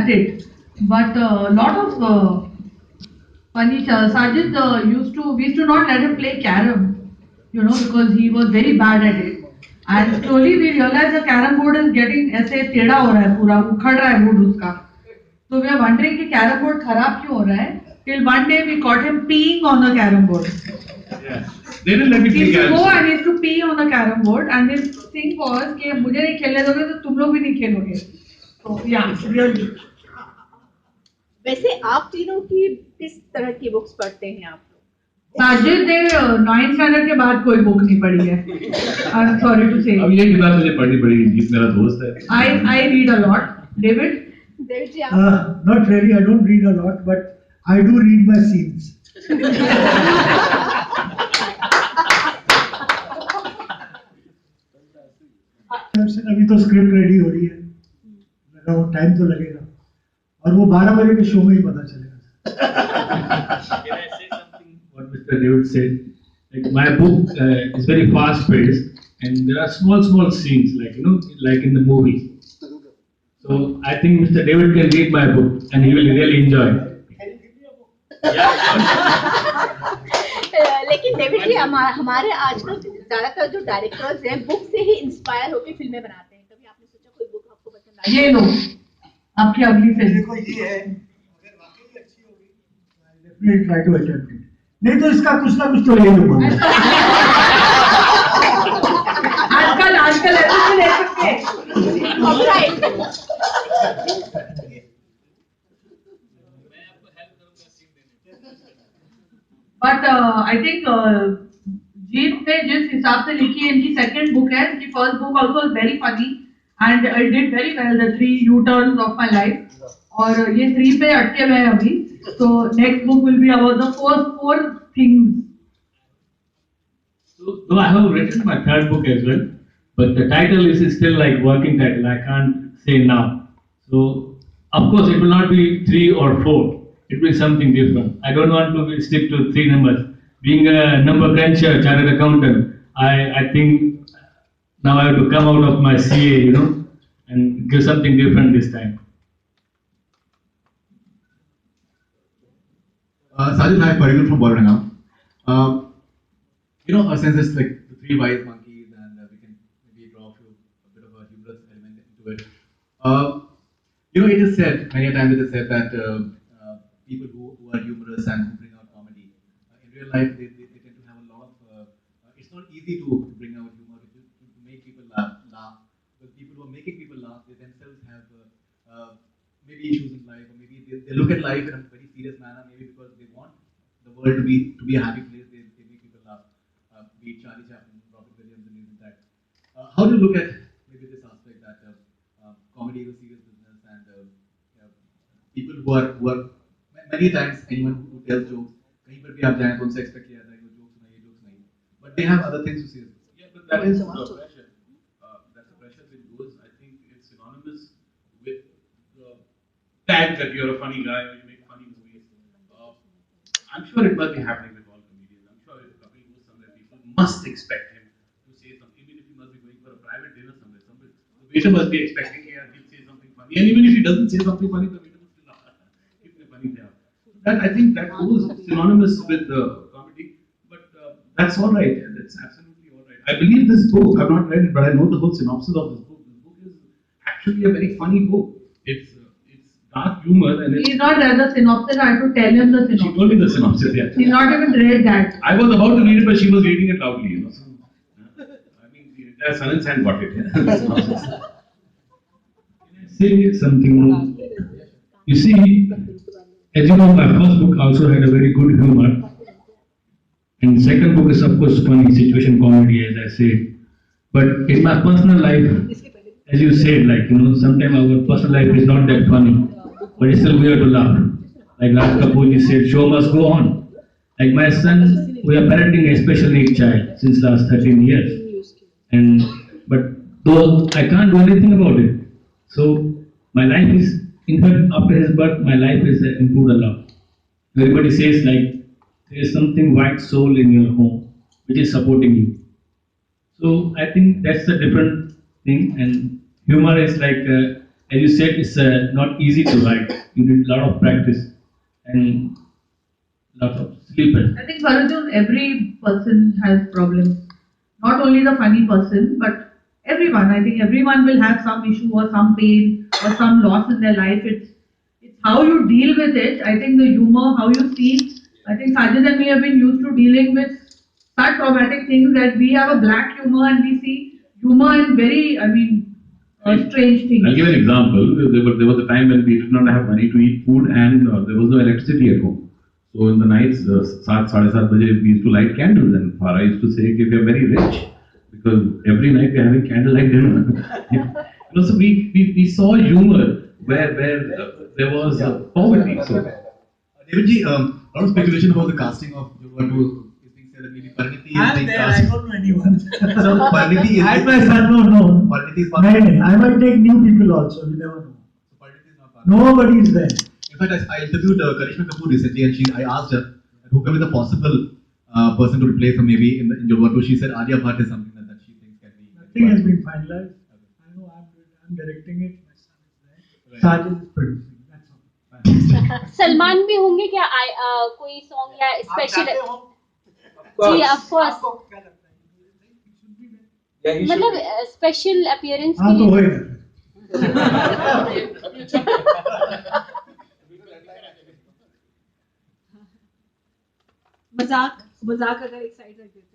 at it. But a lot of funny. Sajid we used to not let him play carom, because he was very bad at it. And slowly we realized the carom board is getting ऐसे टेढ़ा हो रहा है पूरा उखड़ रहा है board उसका. So we are wondering कि carom board खराब क्यों हो रहा है? Till one day we caught him peeing on the carom board. Yeah. They didn't let me play carom. He used to go and carom. he used to pee on the carom board, and his thing was कि मुझे नहीं खेलने दोगे तो तुम लोग भी नहीं खेलोगे. So yeah, really. वैसे आप तीनों की किस तरह की बुक्स पढ़ते हैं आप लोग? साजिद ने 9th स्टैंडर्ड के बाद कोई बुक नहीं पढ़ी है. आई एम सॉरी टू से. अब ये किताब मुझे पढ़नी पड़ेगी, जीत मेरा दोस्त है. I read a lot. David? David जी आप? Not really. I don't read a lot, but I do read my scenes. अभी तो स्क्रिप्ट रेडी हो रही है, लगा वो टाइम तो लगेगा, और वो 12 बजे के शो में ही पता चलेगा. Can I say something? What Mr. David said, like my book is very fast paced, and there are small scenes, like in the movies. So I think Mr. David can read my book, and he will really enjoy it. लेकिन David जी हमारे आजकल ज्यादातर जो directors हैं book से ही inspire होकर फिल्में बनाते हैं. कभी आपने सोचा कोई बुक आपको पसंद आई? ये लो आपकी अगली फिल्म. देखो ये है, अगर वाकई अच्छी होगी I definitely try to attempt it. नहीं तो इसका कुछ ना कुछ तो ले लूंगा. आजकल ऐसे भी ले सकते. But I think जीत ने जिस हिसाब से लिखी है, इनकी सेकंड बुक है. इनकी first book also is very funny and it did very well, the 3 U-turns of my life. और ये 3 पे अटके हुए हैं अभी. So next book will be about the four things. So I have written my third book as well, but the title is still like working title. I can't say now. So of course it will not be 3 or 4. It will be something different. I don't want to stick to 3 numbers. Being a number cruncher, chartered accountant, I think now I have to come out of my CA, and give something different this time. Sajid, hi, Parigal from Borana. Since it's like the 3 wise monkeys, and we can maybe draw a bit of a humorous element into it. It is said, many times it is said that people who are humorous and who bring out comedy, in real life they tend to have a lot of, it's not easy to bring out humor, to make people laugh. But people who are making people laugh, they themselves have maybe issues in life, or maybe they look at life in a very serious manner, maybe because they want the world to be a happy place, they make people laugh. Be it Charlie Chaplin, Robert Williams, and even that. How do you look at maybe this aspect that comedy is a serious business, and people who are many times anyone who tells jokes, कहीं पर भी आप जाएं तो उनसे expect किया जाता है कि jokes नहीं, but they have other things to say. Yeah, but that is the pressure. That's the pressure that goes. I think it's synonymous with the tag that you're a funny guy or you make funny movies. I'm sure it must be happening with all comedians. I'm sure if Kapil goes somewhere, people must expect him to say something. Even if he must be going for a private dinner somewhere, the waiter must be expecting he'll say something funny. And even if he doesn't say something funny, the waiter must still laugh. Keep the funny there. That I think that goes synonymous with comedy, but that's all right. That's absolutely all right. I believe this book. I've not read it, but I know the whole synopsis of this book. This book is actually a very funny book. It's dark humor, and he's not read the synopsis. I had to tell him the synopsis. She told me the synopsis. Yeah. He's not even read that. I was about to read it, but she was reading it loudly. So, I mean, the entire sun and sand got it. Can I say something more? You see. As you know, my first book also had a very good humor, and second book is of course funny situation comedy, as I said. But in my personal life, as you said, sometimes our personal life is not that funny, but it's still weird to laugh. Like Raj Kapoor said, show must go on. Like my son, we are parenting a special needs child since last 13 years, but though I can't do anything about it, so my life is. In fact, after his birth, my life has improved a lot. Everybody says there is something white soul in your home which is supporting you. So I think that's a different thing. And humor is like as you said, it's not easy to write. You need a lot of practice and lot of sleep. I think Farajun, every person has problems. Not only the funny person, but everyone. I think everyone will have some issue or some pain or some loss in their life. It's how you deal with it. I think the humor, how you see. I think Sajid and me have been used to dealing with such traumatic things that we have a black humor and we see humor in very, strange things. I'll give an example. There was a time when we did not have money to eat food and there was no electricity at home. So in the nights, 7, 7:30 baje, we used to light candles, and Farah used to say, if you're very rich, because every night we're having candlelight dinner. So we saw humor where there was poverty. So David ji, a lot of speculation about the casting of Judwa 2 is being said that maybe Pariniti is I'm being there, cast. I don't know anyone. So Pariniti is. I myself don't know. Pariniti is No, no, I might take new people also, you never know. So Pariniti is not part. Nobody is there. In fact, I interviewed Karishma Kapoor recently, and I asked her who can be the possible person to replace her maybe in Judwa 2. She said Alia Bhatt is something that she thinks can be. Nothing has been finalized. I know I'm directing it. My son is there. Right. Sajid is producing. That's all. Salman भी होंगे क्या कोई song या special? Ji of course, मतलब special appearance हाँ के तो लिए होएगा. मजाक मजाक अगर एक साइड रख देते